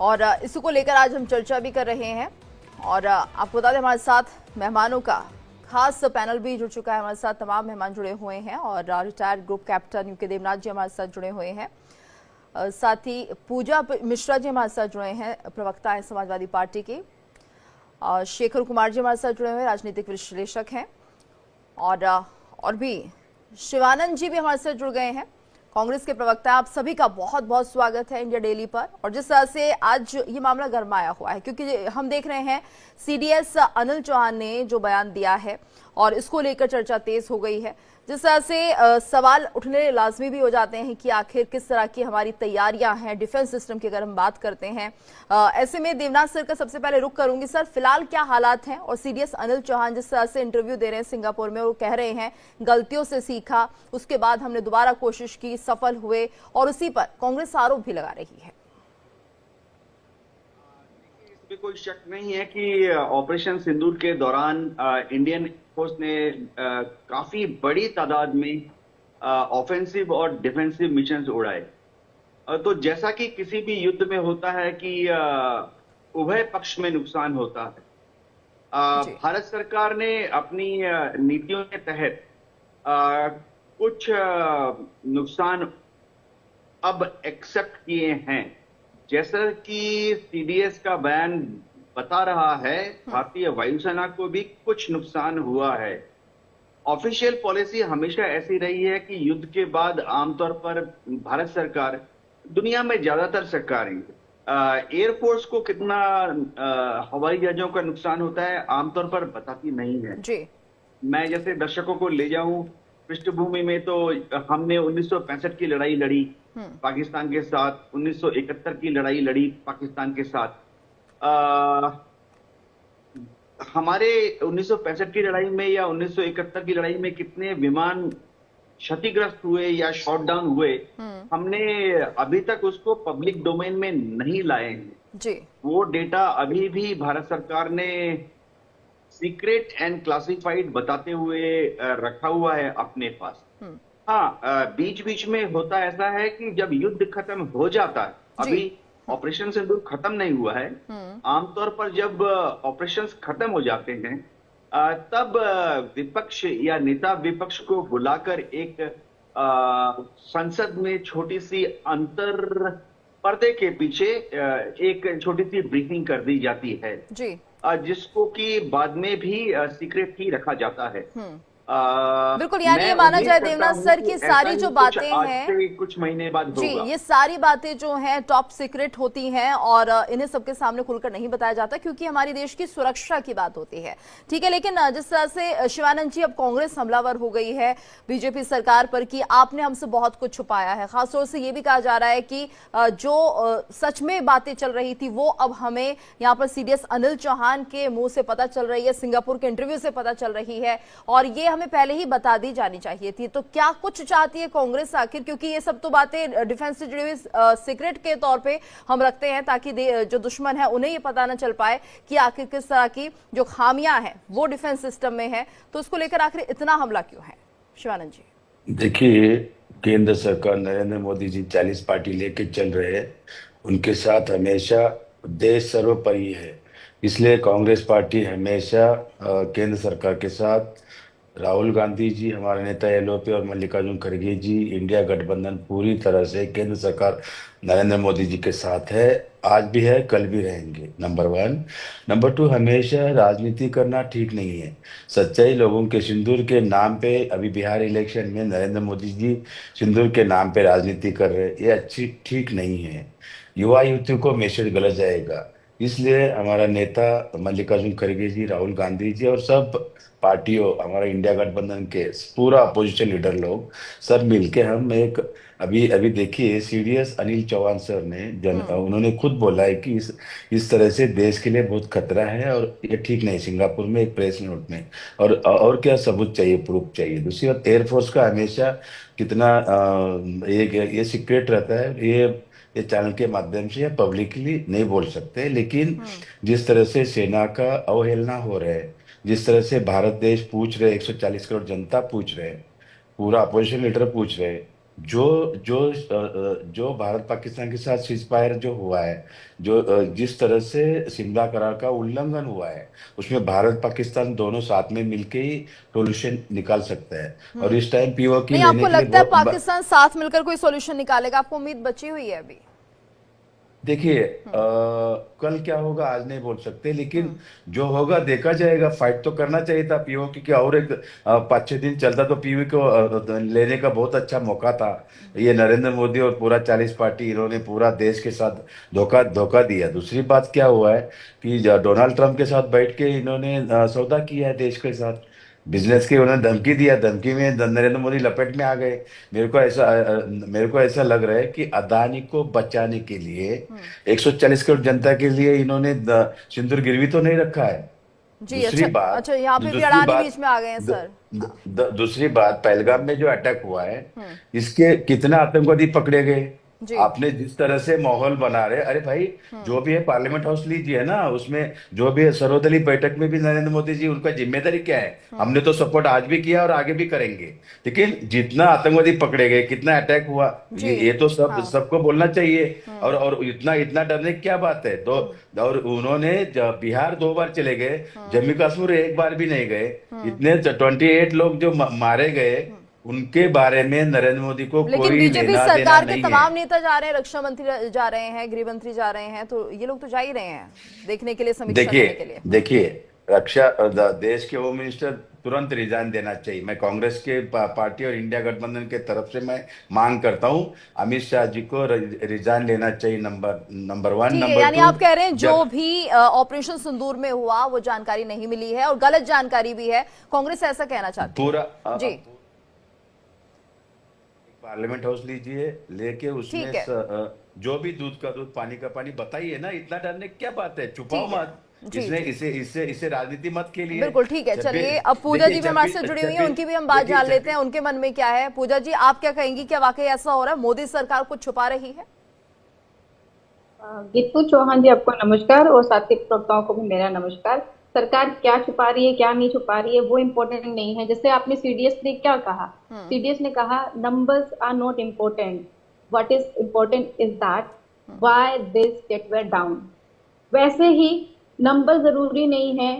और इसी को लेकर आज हम चर्चा भी कर रहे हैं। और आपको बता दें हमारे साथ मेहमानों का खास पैनल भी जुड़ चुका है। हमारे साथ तमाम मेहमान जुड़े हुए हैं और retired group captain UK Devnath ji हमारे साथ जुड़े हुए हैं। साथ ही पूजा मिश्रा जी हमारे साथ जुड़े हैं, प्रवक्ता हैं समाजवादी पार्टी के। शेखर कुमार जी हमारे साथ जुड़े हुए राजनीतिक विश्लेषक हैं। और भी शिवानंद जी भी हमारे साथ जुड़ गए हैं, कांग्रेस के प्रवक्ता। आप सभी का बहुत बहुत स्वागत है इंडिया डेली पर। और जिस तरह से आज ये मामला गरमाया हुआ है, क्योंकि हम देख रहे हैं सीडीएस अनिल चौहान ने जो बयान दिया है और इसको लेकर चर्चा तेज हो गई है। जिस तरह से सवाल उठने लाजमी भी हो जाते हैं कि आखिर किस तरह की हमारी तैयारियां हैं डिफेंस सिस्टम की, अगर हम बात करते हैं। ऐसे में देवनाथ सर का सबसे पहले रुख करूंगी। सर, फिलहाल क्या हालात हैं? और सीडीएस अनिल चौहान जिस तरह से इंटरव्यू दे रहे हैं सिंगापुर में, वो कह रहे हैं गलतियों से सीखा, उसके बाद हमने दोबारा कोशिश की, सफल हुए, और उसी पर कांग्रेस आरोप भी लगा रही है। इसमें कोई शक नहीं है कि ऑपरेशन सिंदूर के दौरान इंडियन फोर्स ने काफी बड़ी तादाद में ऑफेंसिव और डिफेंसिव मिशंस उड़ाए। तो जैसा कि किसी भी युद्ध में होता है कि उभय पक्ष में नुकसान होता है। भारत सरकार ने अपनी नीतियों के तहत कुछ नुकसान अब एक्सेप्ट किए हैं। जैसा कि सीडीएस का बयान बता रहा है, भारतीय वायुसेना को भी कुछ नुकसान हुआ है। ऑफिशियल पॉलिसी हमेशा ऐसी रही है कि युद्ध के बाद आमतौर पर भारत सरकार, दुनिया में ज्यादातर सरकारें, एयरफोर्स को कितना हवाई जहाजों का नुकसान होता है आमतौर पर बताती नहीं है जी। मैं जैसे दर्शकों को ले जाऊं पृष्ठभूमि में, तो हमने 1965 की लड़ाई लड़ी पाकिस्तान के साथ, 1971 की लड़ाई लड़ी पाकिस्तान के साथ। हमारे 1965 की लड़ाई में या 1971 की लड़ाई में कितने विमान क्षतिग्रस्त हुए या शॉट डाउन हुए, हमने अभी तक उसको पब्लिक डोमेन में नहीं लाए हैं जी। वो डेटा अभी भी भारत सरकार ने सीक्रेट एंड क्लासिफाइड बताते हुए रखा हुआ है अपने पास। हाँ, बीच बीच में होता ऐसा है कि जब युद्ध खत्म हो जाता है, अभी ऑपरेशन सिंदूर खत्म नहीं हुआ है, आमतौर पर जब ऑपरेशंस खत्म हो जाते हैं तब विपक्ष या नेता विपक्ष को बुलाकर एक संसद में छोटी सी अंतर पर्दे के पीछे एक छोटी सी ब्रीफिंग कर दी जाती है जी। जिसको कि बाद में भी सीक्रेट ही रखा जाता है। बिल्कुल, यानी ये माना जाए देवनाथ सर की सारी जो बातें हैं कुछ महीने बाद जी, ये सारी बातें जो हैं टॉप सीक्रेट होती हैं और इन्हें सबके सामने खुलकर नहीं बताया जाता, क्योंकि हमारी देश की सुरक्षा की बात होती है। ठीक है, लेकिन जिस तरह से शिवानंद जी, अब कांग्रेस हमलावर हो गई है बीजेपी सरकार पर कि आपने हमसे बहुत कुछ छुपाया है। खासतौर से ये भी कहा जा रहा है कि जो सच में बातें चल रही थी वो अब हमें यहाँ पर सीडीएस अनिल चौहान के मुंह से पता चल रही है, सिंगापुर के इंटरव्यू से पता चल रही है, और ये हमें पहले ही बता दी जानी चाहिए थी। तो क्या कुछ चाहती है कांग्रेस आखिर? क्योंकि ये सब तो बातें डिफेंस से जुड़ी हुई सीक्रेट के तौर पे हम रखते हैं, ताकि जो दुश्मन है उन्हें ये पता ना चल पाए कि आखिर किस तरह की जो खामियां हैं वो डिफेंस सिस्टम में है। तो उसको लेकर आखिर इतना हमला क्यों है? शिवानंद जी। देखिए, केंद्र सरकार नरेंद्र मोदी जी 40 पार्टी लेके चल रहे हैं, उनके साथ हमेशा देश सर्वोपरि है। इसलिए कांग्रेस पार्टी हमेशा केंद्र सरकार के साथ, राहुल गांधी जी हमारे नेता एलओपी और मल्लिकार्जुन खड़गे जी, इंडिया गठबंधन पूरी तरह से केंद्र सरकार नरेंद्र मोदी जी के साथ है, आज भी है, कल भी रहेंगे। नंबर 1। नंबर 2, हमेशा राजनीति करना ठीक नहीं है। सच्चाई लोगों के सिंदूर के नाम पे अभी बिहार इलेक्शन में नरेंद्र मोदी जी सिंदूर के नाम पे राजनीति कर रहे हैं, ये अच्छी ठीक नहीं है। युवा युवती को मैसेज गलत जाएगा। इसलिए हमारा नेता मल्लिकार्जुन खड़गे जी, राहुल गांधी जी और सब पार्टियों, हमारा इंडिया गठबंधन के पूरा अपोजिशन लीडर लोग सब मिलके हम एक अभी देखिए सीडीएस अनिल चौहान सर ने उन्होंने खुद बोला है कि इस तरह से देश के लिए बहुत खतरा है और ये ठीक नहीं, सिंगापुर में एक प्रेस नोट में। और क्या सबूत चाहिए, प्रूफ चाहिए। दूसरी बात, एयरफोर्स का हमेशा कितना ये सीक्रेट रहता है, ये चैनल के माध्यम से या पब्लिकली नहीं बोल सकते, लेकिन जिस तरह से सेना का अवहेलना हो रहा है, जिस तरह से भारत देश पूछ रहे, 140 करोड़ जनता पूछ रहे, पूरा अपोजिशन लीडर पूछ रहे, जो जो भारत पाकिस्तान के साथ सीज फायर जो हुआ है, जो जिस तरह से शिमला करार का उल्लंघन हुआ है, उसमें भारत पाकिस्तान दोनों साथ में मिलके ही सोल्यूशन निकाल सकता है। और इस टाइम पीओके नहीं, लेने आपको के लिए लगता है बहुत पाकिस्तान साथ मिलकर कोई सॉल्यूशन निकालेगा? आपको उम्मीद बची हुई है अभी? देखिए, कल क्या होगा आज नहीं बोल सकते, लेकिन हम्म। जो होगा देखा जाएगा। फाइट तो करना चाहिए था पीओके की, और एक 5-6 दिन चलता तो पीओके को लेने का बहुत अच्छा मौका था। ये नरेंद्र मोदी और पूरा 40 पार्टी, इन्होंने पूरा देश के साथ धोखा धोखा दिया। दूसरी बात क्या हुआ है कि डोनाल्ड ट्रंप के साथ बैठ के इन्होंने सौदा किया है देश के साथ, बिजनेस की उन्होंने धमकी दिया, धमकी में नरेंद्र मोदी लपेट में आ गए। मेरे को ऐसा लग रहा है कि अदानी को बचाने के लिए 140 करोड़ जनता के लिए इन्होंने सिंदूर गिरवी तो नहीं रखा है। जी, दूसरी अच्छा। बात अच्छा, यहाँ पे भी दूसरी अडानी बीच बात में आ गए हैं द, सर। दूसरी बात, पहलगाम में जो अटैक हुआ है, हम्म। इसके कितने आतंकवादी पकड़े गए। जी। आपने जिस तरह से माहौल बना रहे, अरे भाई, जो भी है पार्लियामेंट हाउस लीजिए ना, उसमें जो भी है सर्वदलीय बैठक में भी नरेंद्र मोदी जी, उनका जिम्मेदारी क्या है? हमने तो सपोर्ट आज भी किया और आगे भी करेंगे। लेकिन जितना आतंकवादी पकड़े गए, कितना अटैक हुआ, जी। ये तो सब हाँ। सबको बोलना चाहिए। और इतना इतना डरने की क्या बात है? तो और उन्होंने बिहार 2 बार चले गए, जम्मू कश्मीर एक बार भी नहीं गए। इतने 28 लोग जो मारे गए, उनके बारे में नरेंद्र मोदी को लेकिन कोई बीजेपी लेना देना सरकार के नहीं है। तमाम नेता जा रहे हैं, रक्षा मंत्री जा रहे हैं, गृह मंत्री जा रहे हैं, तो ये लोग तो जा ही रहे हैं देखने के लिए, समीक्षा देखिए करने के लिए। देखिए देश के होम मिनिस्टर तुरंत रिजाइन देना चाहिए। मैं कांग्रेस के पार्टी और इंडिया गठबंधन के तरफ से मैं मांग करता हूं, अमित शाह जी को रिजाइन लेना चाहिए। Number one. ठीक है, नंबर यानी टू, आप कह रहे हैं जो जब भी ऑपरेशन सिंदूर में हुआ वो जानकारी नहीं मिली है और गलत जानकारी भी है, कांग्रेस ऐसा कहना चाहती है? पूरा जी। पार्लियामेंट हाउस लीजिए, लेके उसमें ठीक है। जो भी दूध का दूध पानी का पानी बताइए ना। इतना डरने की क्या बात है? छुपाओ ठीक है। मत। जी इसने जी, इसे इसे इसे राजनीति मत के लिए। बिल्कुल ठीक है। जब भी चलिए, अब पूजा देखिए जी भी जब हमारे भी से जुड़ी हुई जब है, भी उनकी भी हम बात देखिए जान जब लेते भी हैं, उनके मन में क्या है। पूजा जी, आप क्या कहेंगी, क्या वाकई ऐसा हो रहा है, मोदी सरकार कुछ छुपा रही है? गीतू चौहान जी, आपको नमस्कार और साथी प्रवक्ताओं को भी मेरा नमस्कार। सरकार क्या छुपा रही है, क्या नहीं छुपा रही है, वो इम्पोर्टेंट नहीं है। जैसे आपने सीडीएस ने क्या कहा, सीडीएस ने कहा numbers are not important, what is important is that why this gate were down. वैसे ही नंबर जरूरी नहीं है,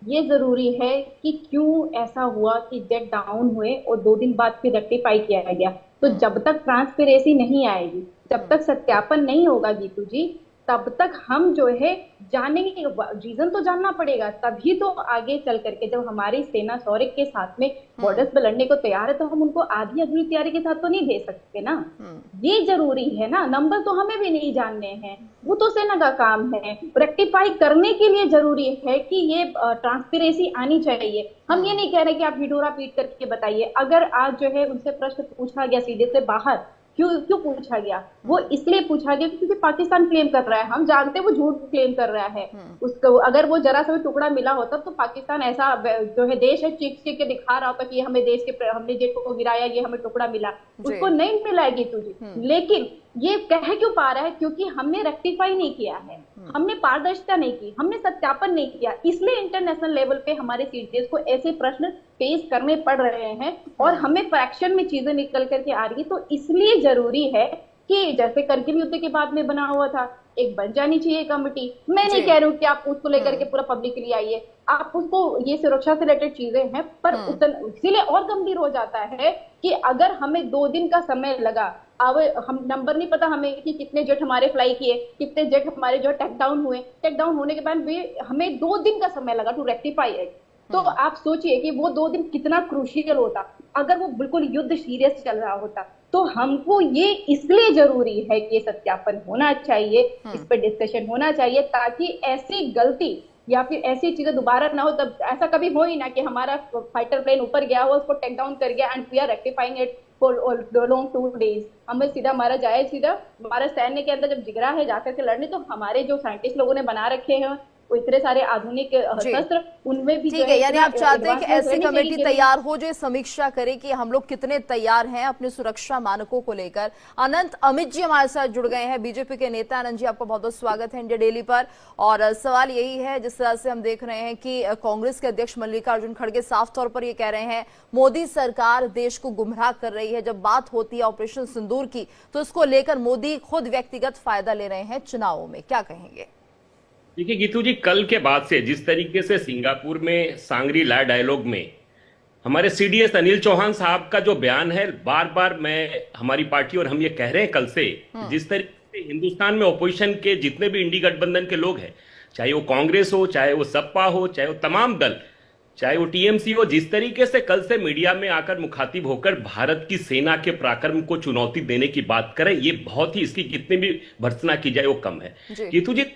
ये जरूरी है कि क्यों ऐसा हुआ कि जेट डाउन हुए और 2 दिन बाद फिर रेक्टिफाई किया गया। तो जब तक ट्रांसपेरेंसी नहीं आएगी, जब तक सत्यापन नहीं होगा गीतू जी, तब तक हम जो है जानेंगे, रीजन तो जानना पड़ेगा। तभी तो आगे चल करके जब हमारी सेना शौर्य के साथ में बॉर्डर्स पे लड़ने को तैयार है, तो हम उनको आधी अधूरी तैयारी के साथ तो नहीं दे सकते ना। ये जरूरी है ना। नंबर तो हमें भी नहीं जानने हैं, वो तो सेना का काम है। रेक्टिफाई करने के लिए जरूरी है कि ये ट्रांसपेरेंसी आनी चाहिए। हम ये नहीं कह रहे कि आप ढिढोरा पीट करके बताइए। अगर आज जो है उनसे प्रश्न पूछा गया सीधे से बाहर, क्यों क्यों पूछा गया? वो इसलिए पूछा गया क्योंकि पाकिस्तान क्लेम कर रहा है, हम जानते हैं वो झूठ क्लेम कर रहा है। उसको अगर वो जरा सा भी टुकड़ा मिला होता तो पाकिस्तान ऐसा जो है देश है, चीख चीख के दिखा रहा होता कि हमें देश के, हमने जेट को गिराया, ये हमें टुकड़ा मिला। उसको नहीं मिलाएगी तुझे। लेकिन ये कह क्यों पा रहा है? क्योंकि हमने रेक्टिफाई नहीं किया है, हमने पारदर्शिता नहीं की, हमने सत्यापन नहीं किया। इसलिए इंटरनेशनल लेवल पे हमारे सीडीएस को ऐसे प्रश्न फेस करने पड़ रहे हैं और हमें फ्रैक्शन में चीजें निकल करके आ रही है। तो इसलिए जरूरी है कि जैसे करगिल युद्ध के बाद में बना हुआ था, एक बन जानी चाहिए कमेटी। मैं नहीं कह रही हूँ कि आप उसको लेकर के पूरा पब्लिकली आइए, आप उसको, ये सुरक्षा से रिलेटेड चीजें हैं, पर इसीलिए और गंभीर हो जाता है कि अगर हमें 2 दिन का समय लगा, अब हम नंबर नहीं पता हमें कि कितने जेट हमारे फ्लाई किए, कितने जेट हमारे जो टेक डाउन हुए, टेक डाउन होने के बाद भी हमें 2 दिन का समय लगा टू रेक्टिफाई इट। तो आप सोचिए कि वो 2 दिन कितना क्रूशियल होता। अगर वो बिल्कुल युद्ध सीरियस चल रहा होता तो हमको ये इसलिए जरूरी है कि ये सत्यापन होना चाहिए, इस पर डिस्कशन होना चाहिए, ताकि ऐसी गलती या फिर ऐसी चीजें दोबारा ना हो। तब ऐसा कभी हो ही ना कि हमारा फाइटर प्लेन ऊपर गया हो, उसको टेक डाउन कर गया and we are rectifying it for long 2 days। हमें सीधा मारा जाए, सीधा हमारा सैन्य के अंदर जब जिगरा है जाकर के लड़ने, तो हमारे जो साइंटिस्ट लोगों ने बना रखे हैं वो इतने सारे आधुनिक शस्त्र, उनमें भी ठीक है, यानी आप चाहते हैं कि ऐसी advancement होने कमेटी तैयार हो जो समीक्षा करे कि हम लोग कितने तैयार हैं अपने सुरक्षा मानकों को लेकर। अनंत अमित जी हमारे साथ जुड़ गए हैं, बीजेपी के नेता। अनंत जी, आपका बहुत बहुत स्वागत है इंडिया डेली पर। और सवाल यही है, जिस तरह से हम देख रहे हैं कि कांग्रेस के अध्यक्ष मल्लिकार्जुन खड़गे साफ तौर पर ये कह रहे हैं मोदी सरकार देश को गुमराह कर रही है। जब बात होती है ऑपरेशन सिंदूर की तो इसको लेकर मोदी खुद व्यक्तिगत फायदा ले रहे हैं चुनावों में, क्या कहेंगे? देखिए गीतू जी, कल के बाद से जिस तरीके से सिंगापुर में सांग्री ला डायलॉग में हमारे सीडीएस अनिल चौहान साहब का जो बयान है, बार बार मैं हमारी पार्टी और हम ये कह रहे हैं कल से, जिस तरीके से हिंदुस्तान में ओपोजिशन के जितने भी इंडी गठबंधन के लोग हैं, चाहे वो कांग्रेस हो, चाहे वो सपा हो, चाहे वो तमाम दल, चाहे वो टीएमसी हो, जिस तरीके से कल से मीडिया में आकर मुखातिब होकर भारत की सेना के पराक्रम को चुनौती देने की बात करें, ये बहुत ही, इसकी कितनी भी भर्त्सना की जाए वो कम है। गीतू जी,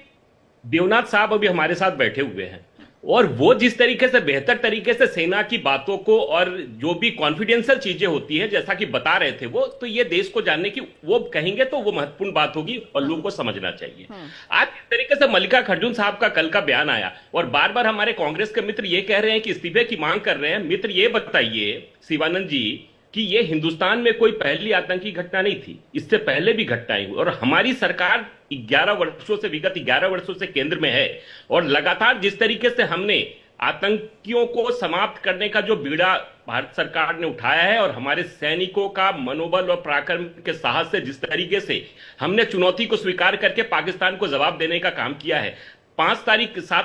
देवनाथ साहब अभी हमारे साथ बैठे हुए हैं और वो जिस तरीके से बेहतर तरीके से सेना की बातों को और जो भी कॉन्फिडेंशियल चीजें होती हैं जैसा कि बता रहे थे वो, तो ये देश को जानने की वो कहेंगे तो वो महत्वपूर्ण बात होगी और लोगों को समझना चाहिए। आज इस तरीके से मल्लिकार्जुन साहब का कल का बयान आया और बार बार हमारे कांग्रेस के मित्र ये कह रहे हैं कि इस्तीफे की मांग कर रहे हैं। मित्र ये बताइए शिवानंद जी कि ये हिंदुस्तान में कोई पहली आतंकी घटना नहीं थी, इससे पहले भी घटनाएं हुई और हमारी सरकार 11 वर्षों से, विगत 11 वर्षों से केंद्र में है और लगातार जिस तरीके से हमने आतंकियों को समाप्त करने का जो बीड़ा भारत सरकार ने उठाया है और हमारे सैनिकों का मनोबल और पराक्रम के साहस से जिस तरीके से हमने चुनौती को स्वीकार करके पाकिस्तान को जवाब देने का काम किया है। 7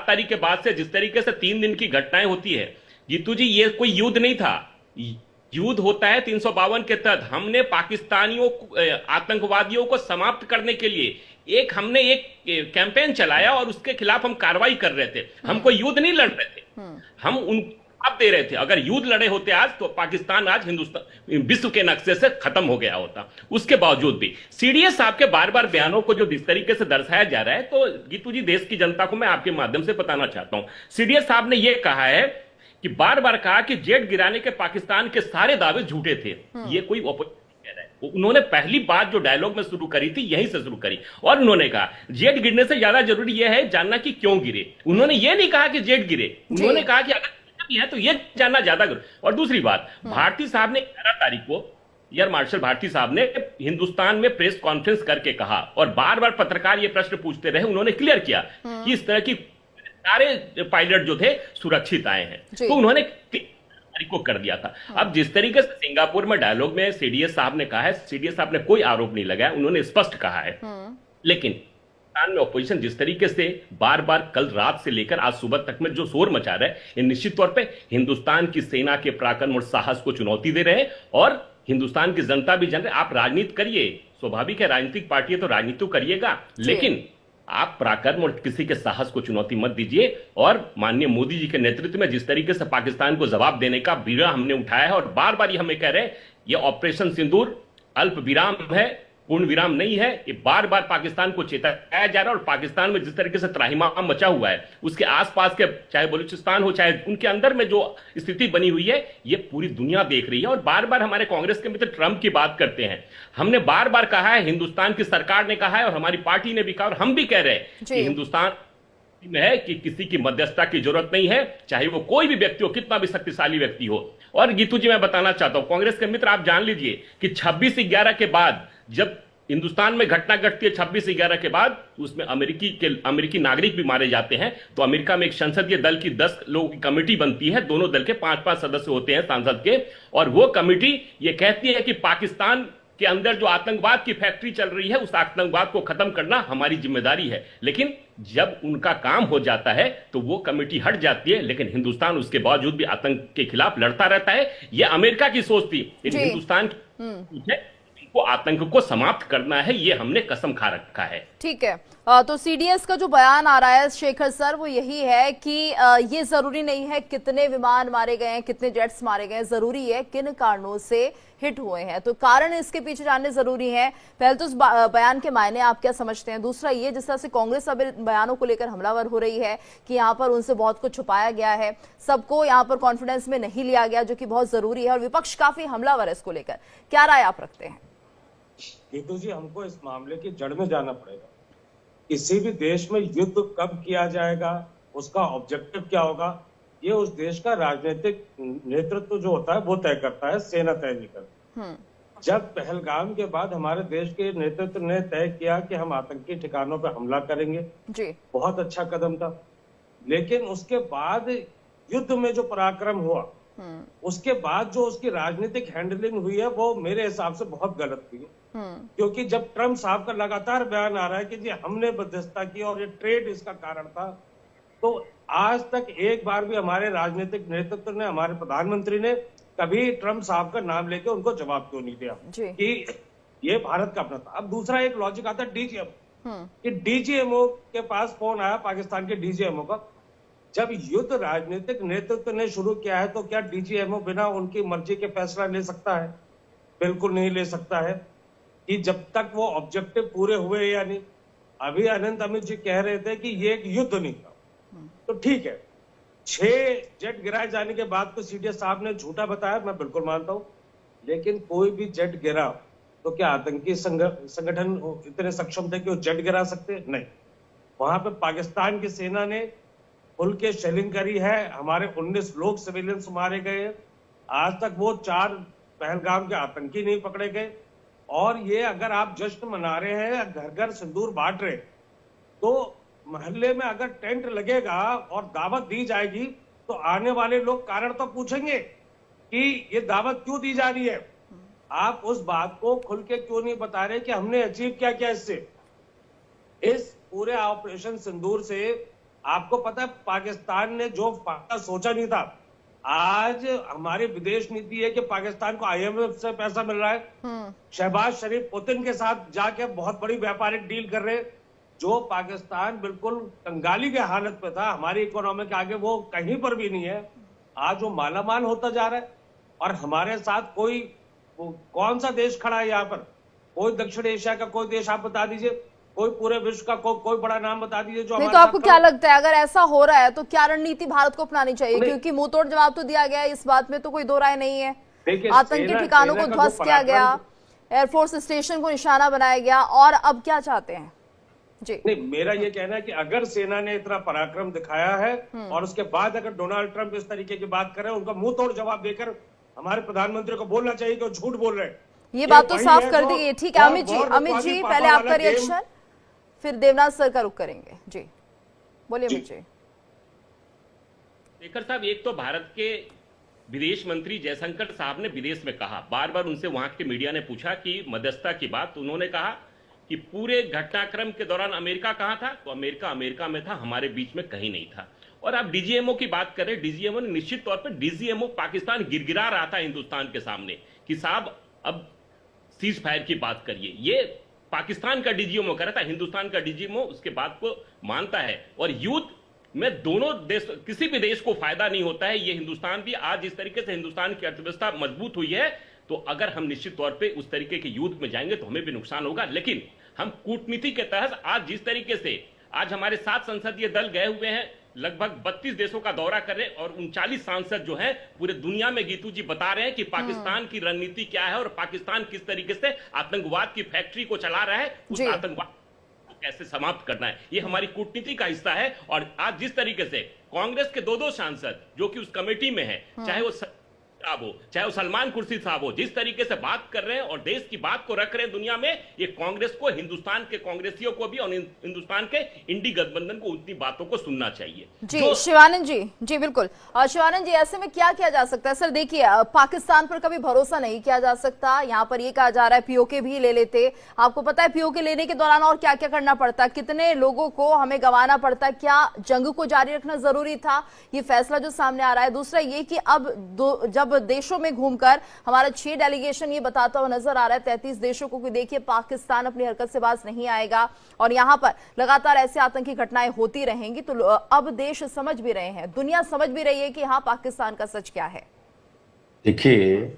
तारीख के बाद से जिस तरीके से 3 दिन की घटनाएं होती है, जीतू जी, ये कोई युद्ध नहीं था, युद्ध होता है 352 के तहत। हमने पाकिस्तानियों आतंकवादियों को समाप्त करने के लिए हमने एक कैंपेन चलाया और उसके खिलाफ हम कार्रवाई कर रहे थे। हम कोई युद्ध नहीं लड़ रहे थे, हम उन आप दे रहे थे। अगर युद्ध लड़े होते आज तो पाकिस्तान आज हिंदुस्तान विश्व के नक्शे से खत्म हो गया होता। उसके बावजूद भी सीडीएस साहब के बार बार बयानों को जो जिस तरीके से दर्शाया जा रहा है, तो गीतू जी, देश की जनता को मैं आपके माध्यम से बताना चाहता हूं, सीडीएस साहब ने यह कहा है कि बार बार कहा कि जेट गिराने के पाकिस्तान के सारे दावे झूठे थे। ये कोई ऑपोजिशन कह रहा है। उन्होंने पहली बात जो डायलॉग में शुरू करी थी यहीं से शुरू करी और उन्होंने कहा जेट गिरने से ज्यादा जरूरी यह है जानना कि क्यों गिरे। उन्होंने ये नहीं कहा कि जेट गिरे, उन्होंने कहा कि अगर है तो ये जानना ज्यादा जरूरी। और दूसरी बात, भारती साहब ने 11 तारीख को एयर मार्शल भारती साहब ने हिंदुस्तान में प्रेस कॉन्फ्रेंस करके कहा और बार बार पत्रकार ये प्रश्न पूछते रहे, उन्होंने क्लियर किया कि इस तरह की सारे पायलट जो थे सुरक्षित आए हैं, तो उन्होंने को कर दिया था। अब जिस तरीके से सिंगापुर में डायलॉग में सीडीएस साहब ने कहा है, सीडीएस साहब ने कोई आरोप नहीं लगाया, उन्होंने स्पष्ट कहा है। लेकिन हिंदुस्तान में ऑपोजिशन जिस तरीके से बार बार कल रात से लेकर आज सुबह तक में जो शोर मचा रहा है, ये निश्चित तौर पे हिंदुस्तान की सेना के पराक्रम और साहस को चुनौती दे रहे हैं और हिंदुस्तान की जनता भी जान रहे। आप राजनीति करिए, स्वाभाविक है, राजनीतिक पार्टी है तो राजनीति तो करिएगा, लेकिन आप पराक्रम और किसी के साहस को चुनौती मत दीजिए। और माननीय मोदी जी के नेतृत्व में जिस तरीके से पाकिस्तान को जवाब देने का बीड़ा हमने उठाया है और बार बार ये हमें कह रहे हैं ये ऑपरेशन सिंदूर अल्प विराम है, पूर्ण विराम नहीं है। ये बार बार पाकिस्तान को चेताया जा रहा है और पाकिस्तान में जिस तरीके से त्राहिमाम मचा हुआ है, उसके आसपास के चाहे बलूचिस्तान हो चाहे उनके अंदर में जो स्थिति बनी हुई है, ये पूरी दुनिया देख रही है। और बार बार हमारे कांग्रेस के मित्र ट्रंप की बात करते हैं, हमने बार बार कहा है, हिंदुस्तान की सरकार ने कहा है और हमारी पार्टी ने भी कहा और हम भी कह रहे हैं कि हिंदुस्तान में है कि किसी की मध्यस्थता की जरूरत नहीं है, चाहे वो कोई भी व्यक्ति हो, कितना भी शक्तिशाली व्यक्ति हो। और गीतू जी, मैं बताना चाहता हूं कांग्रेस के मित्र, आप जान लीजिए कि 26/11 के बाद जब हिंदुस्तान में घटना घटती है 26/11 के बाद, उसमें अमेरिकी नागरिक भी मारे जाते हैं, तो अमेरिका में एक संसदीय दल की 10 लोगों की कमेटी बनती है, दोनों दल के 5-5 सदस्य होते हैं सांसद के, और वो कमेटी ये कहती है कि पाकिस्तान के अंदर जो आतंकवाद की फैक्ट्री चल रही है, उस आतंकवाद को खत्म करना हमारी जिम्मेदारी है। लेकिन जब उनका काम हो जाता है तो वो कमेटी हट जाती है, लेकिन हिंदुस्तान उसके बावजूद भी आतंक के खिलाफ लड़ता रहता है। यह अमेरिका की सोच थी, लेकिन हिंदुस्तान को आतंक को समाप्त करना है, ये हमने कसम खा रखा है। ठीक है, तो सीडीएस का जो बयान आ रहा है शेखर सर, वो यही है कि ये जरूरी नहीं है कितने विमान मारे गए हैं, कितने जेट्स मारे गए हैं, जरूरी है किन कारणों से हिट हुए हैं, तो कारण इसके पीछे जानने जरूरी है। पहले तो इस बयान के मायने आप क्या समझते हैं, दूसरा ये जिस तरह से कांग्रेस अब बयानों को लेकर हमलावर हो रही है कि यहाँ पर उनसे बहुत कुछ छुपाया गया है, सबको यहाँ पर कॉन्फिडेंस में नहीं लिया गया, जो कि बहुत जरूरी है, और विपक्ष काफी हमलावर है इसको लेकर, क्या राय आप रखते हैं? गीतू जी, हमको इस मामले की जड़ में जाना पड़ेगा। किसी भी देश में युद्ध कब किया जाएगा, उसका ऑब्जेक्टिव क्या होगा, ये उस देश का राजनीतिक नेतृत्व जो होता है वो तय करता है, सेना तय नहीं करती। जब पहलगाम के बाद हमारे देश के नेतृत्व ने तय किया कि हम आतंकी ठिकानों पर हमला करेंगे, जी बहुत अच्छा कदम था। लेकिन उसके बाद युद्ध में जो पराक्रम हुआ, उसके बाद जो उसकी राजनीतिक हैंडलिंग हुई है वो मेरे हिसाब से बहुत गलत हुई है। क्योंकि जब ट्रम्प साहब का लगातार बयान आ रहा है कि जी हमने मध्यस्थता की और ये ट्रेड इसका कारण था, तो आज तक एक बार भी हमारे राजनीतिक नेतृत्व ने, हमारे प्रधानमंत्री ने कभी ट्रम्प साहब का नाम लेके उनको जवाब क्यों नहीं दिया कि ये भारत का अपना था। अब दूसरा एक लॉजिक आता है डीजीएमओ, कि डीजीएमओ के पास फोन आया, पाकिस्तान के डीजीएमओ का। जब युद्ध राजनीतिक नेतृत्व ने शुरू किया है तो क्या डीजीएमओ बिना उनकी मर्जी के फैसला ले सकता है? बिल्कुल नहीं ले सकता है, कि जब तक वो ऑब्जेक्टिव पूरे हुए या नहीं। अभी अनंत अमित जी कह रहे थे कि ये एक युद्ध नहीं था, तो ठीक है, 6 जेट गिराए जाने के बाद तो सीडीएस साहब ने झूठा बताया, मैं बिल्कुल मानता हूं। लेकिन कोई भी जेट गिरा तो क्या आतंकी संगठन इतने सक्षम थे कि वो जेट गिरा सकते? नहीं। वहां पे पाकिस्तान की सेना ने खुल के शेलिंग करी है, हमारे 19 लोग सिविलियंस मारे गए। आज तक वो 4 पहलगाम के आतंकी नहीं पकड़े गए। और ये अगर आप जश्न मना रहे हैं, घर घर सिंदूर बांट रहे, तो मोहल्ले में अगर टेंट लगेगा और दावत दी जाएगी तो आने वाले लोग कारण तो पूछेंगे कि ये दावत क्यों दी जा रही है। आप उस बात को खुल के क्यों नहीं बता रहे कि हमने अचीव क्या किया इससे, इस पूरे ऑपरेशन सिंदूर से। आपको पता है पाकिस्तान ने जो फायदा सोचा नहीं था, आज हमारी विदेश नीति है कि पाकिस्तान को आईएमएफ से पैसा मिल रहा है। शहबाज शरीफ पुतिन के साथ जाके बहुत बड़ी व्यापारिक डील कर रहे। जो पाकिस्तान बिल्कुल कंगाली के हालत पे था, हमारी इकोनॉमी के आगे वो कहीं पर भी नहीं है, आज वो मालामाल होता जा रहा है। और हमारे साथ कोई कौन सा देश खड़ा है यहाँ पर? कोई दक्षिण एशिया का कोई देश आप बता दीजिए, कोई पूरे विश्व का कोई बड़ा नाम बता दीजिए जो नहीं। तो आपको क्या लगता है, अगर ऐसा हो रहा है तो क्या रणनीति भारत को अपनानी चाहिए? क्योंकि मुंह तोड़ जवाब तो दिया गया है, इस बात में तो कोई दो राय नहीं है। आतंकी ठिकानों को ध्वस्त किया गया, एयरफोर्स स्टेशन को निशाना बनाया गया, और अब क्या चाहते हैं? जी नहीं, मेरा ये कहना है कि अगर सेना ने इतना पराक्रम दिखाया है और उसके बाद अगर डोनाल्ड ट्रंप इस तरीके की बात करे, उनका मुंह तोड़ जवाब देकर हमारे प्रधानमंत्री को बोलना चाहिए कि वो झूठ बोल रहे हैं। ये बात तो साफ कर दी गई। ठीक है अमित जी पहले आपका रिएक्शन, फिर देवनाथ सर का रुख करेंगे। जी बोलिए अमित जी। शेखर साहब, एक तो भारत के विदेश मंत्री जयशंकर साहब ने विदेश में कहा, बार बार उनसे वहां के मीडिया ने पूछा कि मध्यस्थता की बात, तो उन्होंने कहा कि पूरे घटनाक्रम के दौरान अमेरिका कहां था? तो अमेरिका में था, हमारे बीच में कहीं नहीं था। और आप डीजीएमओ की बात करें, डीजीएमओ ने निश्चित तौर पर, डीजीएमओ पाकिस्तान गिड़गिड़ा रहा था हिंदुस्तान के सामने कि साहब अब सीज फायर की बात करिए। ये पाकिस्तान का डीजीएमओ कर रहा था, हिंदुस्तान का डीजीएमओ उसके बात को मानता है। और युद्ध में दोनों देश, किसी भी देश को फायदा नहीं होता है। ये हिंदुस्तान भी आज जिस तरीके से हिंदुस्तान की अर्थव्यवस्था मजबूत हुई है, तो अगर हम निश्चित तौर पे उस तरीके के युद्ध में जाएंगे तो हमें भी नुकसान होगा। लेकिन हम कूटनीति के तहत आज जिस तरीके से आज हमारे 7 संसदीय दल गए हुए हैं, लगभग 32 देशों का दौरा कर रहे हैं, और 39 सांसद जो हैं पूरे दुनिया में गीतू जी बता रहे हैं कि पाकिस्तान की रणनीति क्या है और पाकिस्तान किस तरीके से आतंकवाद की फैक्ट्री को चला रहा है, उस आतंकवाद को कैसे समाप्त करना है। ये हमारी कूटनीति का हिस्सा है। और आज जिस तरीके से कांग्रेस के 2 सांसद जो कि उस कमेटी में है, चाहे वो साहब हो चाहे वो सलमान कुर्सी साहब हो, जिस तरीके से बात कर रहे हैं और देश की बात को रख रहे हैं दुनिया में, ये कांग्रेस को, हिंदुस्तान के कांग्रेसियों को भी और हिंदुस्तान के इंडी गठबंधन को उतनी बातों को सुनना चाहिए। जी शिवानंद जी, जी बिल्कुल। शिवानंद जी, ऐसे में क्या किया जा सकता है? सर देखिए, पाकिस्तान पर कभी भरोसा नहीं किया जा सकता। यहाँ पर ये कहा जा रहा है पीओके भी ले लेते। आपको पता है पीओके लेने के दौरान और क्या क्या करना पड़ता, कितने लोगों को हमें गंवाना पड़ता, क्या जंग को जारी रखना जरूरी था? ये फैसला जो सामने आ रहा है। दूसरा ये कि अब जब देशों में घूमकर हमारा 6 डेलीगेशन ये बताता हुआ नजर आ रहा है 33 देशों को कि देखिए पाकिस्तान अपनी हरकत से बाज नहीं आएगा और यहां पर लगातार ऐसे आतंकी घटनाएं होती रहेंगी, तो अब देश समझ भी रहे हैं, दुनिया समझ भी रही है कि हाँ पाकिस्तान का सच क्या है। देखिए,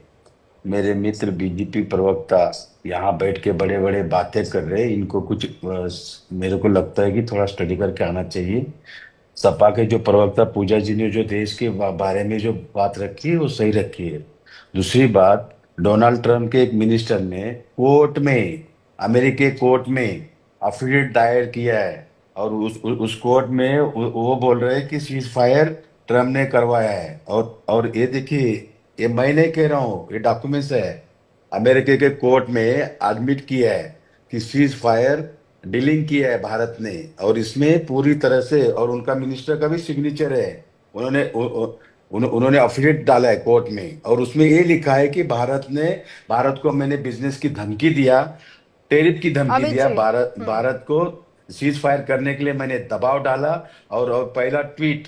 मेरे मित्र बीजेपी प्रवक्ता यहाँ बैठ के बड़े बड़े बातें कर रहे हैं, इनको कुछ मेरे को लगता है कि थोड़ा स्टडी करके आना चाहिए। सपा के जो प्रवक्ता पूजा जी ने जो देश के बारे में जो बात रखी है वो सही रखी है। दूसरी बात, डोनाल्ड ट्रंप के एक मिनिस्टर ने कोर्ट में, अमेरिकी कोर्ट में अफिडेविट दायर किया है और उस कोर्ट में वो बोल रहे हैं कि सीज फायर ट्रम्प ने करवाया है। और ये देखिए, ये मैं नहीं कह रहा हूँ, ये डॉक्यूमेंट्स है, अमेरिका के कोर्ट में एडमिट किया है कि सीज फायर डीलिंग किया है भारत ने, और इसमें पूरी तरह से, और उनका मिनिस्टर का भी सिग्नेचर है। उन्होंने अफिडेविट डाला है कोर्ट में, और उसमें ये लिखा है कि भारत को मैंने बिजनेस की धमकी दिया, टेरिफ की धमकी अमित दिया, जी, भारत को सीज फायर करने के लिए मैंने दबाव डाला। और पहला ट्वीट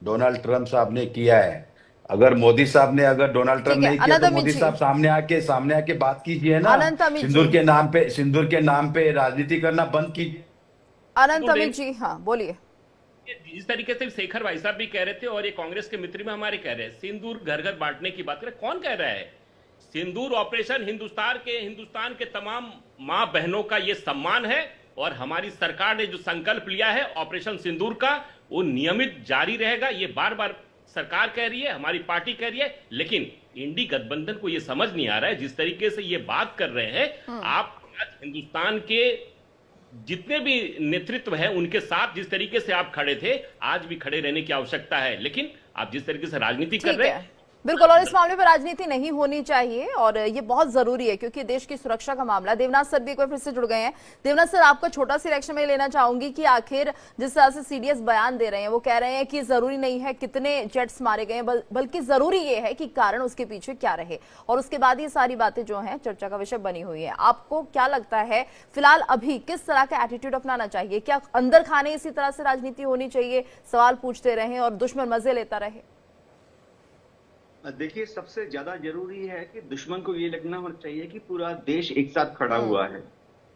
डोनाल्ड ट्रंप साहब ने किया है। अगर डोनाल्ड ट्रंप ठीक है नहीं किया अनंत तो अमित मोदी जी। साहब सामने आके बात कीजिए ना। अनंत अमित जी। सिंदूर के नाम पे राजनीति करना बंद कीजिए। अनंत अमित जी, हाँ बोलिए। जिस तरीके से शेखर भाई साहब भी कह रहे थे और ये कांग्रेस के मित्र में हमारे कह रहे हैं, सिंदूर घर घर बांटने की बात करें, कौन कह रहा है? सिंदूर ऑपरेशन हिंदुस्तान के तमाम मां बहनों का ये सम्मान है, और हमारी सरकार ने जो संकल्प लिया है ऑपरेशन सिंदूर का, वो नियमित जारी रहेगा। ये बार बार सरकार कह रही है, हमारी पार्टी कह रही है, लेकिन इंडी गठबंधन को ये समझ नहीं आ रहा है। जिस तरीके से ये बात कर रहे हैं, आप आज हिंदुस्तान के जितने भी नेतृत्व है उनके साथ जिस तरीके से आप खड़े थे, आज भी खड़े रहने की आवश्यकता है। लेकिन आप जिस तरीके से राजनीति कर रहे हैं, बिल्कुल, और इस मामले पर राजनीति नहीं होनी चाहिए, और ये बहुत जरूरी है क्योंकि देश की सुरक्षा का मामला। देवनाथ सर भी एक बार फिर से जुड़ गए हैं। देवनाथ सर, आपका छोटा सी रिएक्शन में लेना चाहूंगी कि आखिर जिस तरह से सीडीएस बयान दे रहे हैं, वो कह रहे हैं कि जरूरी नहीं है कितने जेट्स मारे गए, बल्कि जरूरी ये है कि कारण उसके पीछे क्या रहे, और उसके बाद ये सारी बातें जो है चर्चा का विषय बनी हुई है। आपको क्या लगता है फिलहाल अभी किस तरह का एटीट्यूड अपनाना चाहिए? क्या अंदर खाने इसी तरह से राजनीति होनी चाहिए, सवाल पूछते रहे और दुश्मन मजे लेता रहे? देखिए, सबसे ज्यादा जरूरी है कि दुश्मन को ये लगना होना चाहिए कि पूरा देश एक साथ खड़ा हुआ है।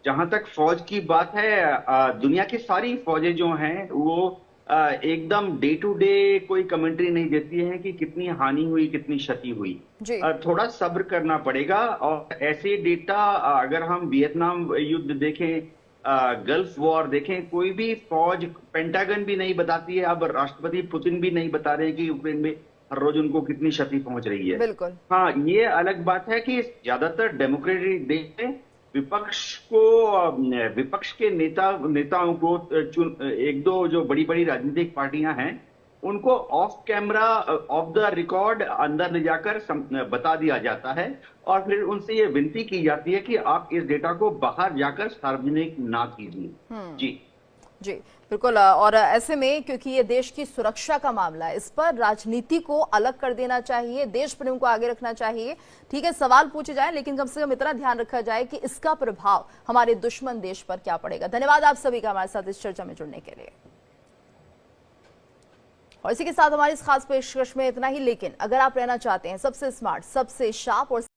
जहां तक फौज की बात है, दुनिया की सारी फौजें जो हैं वो एकदम डे टू डे कोई कमेंट्री नहीं देती है कि कितनी हानि हुई, कितनी क्षति हुई। थोड़ा सब्र करना पड़ेगा। और ऐसे डेटा अगर हम वियतनाम युद्ध देखें, गल्फ वॉर देखें, कोई भी फौज, पेंटागन भी नहीं बताती है, अब राष्ट्रपति पुतिन भी नहीं बता रहे कि यूक्रेन में हर रोज उनको कितनी क्षति पहुंच रही है। बिल्कुल। हाँ, ये अलग बात है कि ज्यादातर डेमोक्रेटिक देश में विपक्ष के नेताओं को एक दो जो बड़ी बड़ी राजनीतिक पार्टियां हैं उनको of camera, of the record अंदर ले जाकर बता दिया जाता है, और फिर उनसे ये विनती की जाती है कि आप इस डेटा को बाहर जाकर सार्वजनिक ना कीजिए। जी बिल्कुल, और ऐसे में क्योंकि ये देश की सुरक्षा का मामला है, इस पर राजनीति को अलग कर देना चाहिए, देश प्रेम को आगे रखना चाहिए। ठीक है, सवाल पूछे जाए, लेकिन कम से कम इतना ध्यान रखा जाए कि इसका प्रभाव हमारे दुश्मन देश पर क्या पड़ेगा। धन्यवाद आप सभी का हमारे साथ इस चर्चा में जुड़ने के लिए। और इसी के साथ हमारी इस खास पेशकश में इतना ही, लेकिन अगर आप रहना चाहते हैं सबसे स्मार्ट, सबसे शार्प और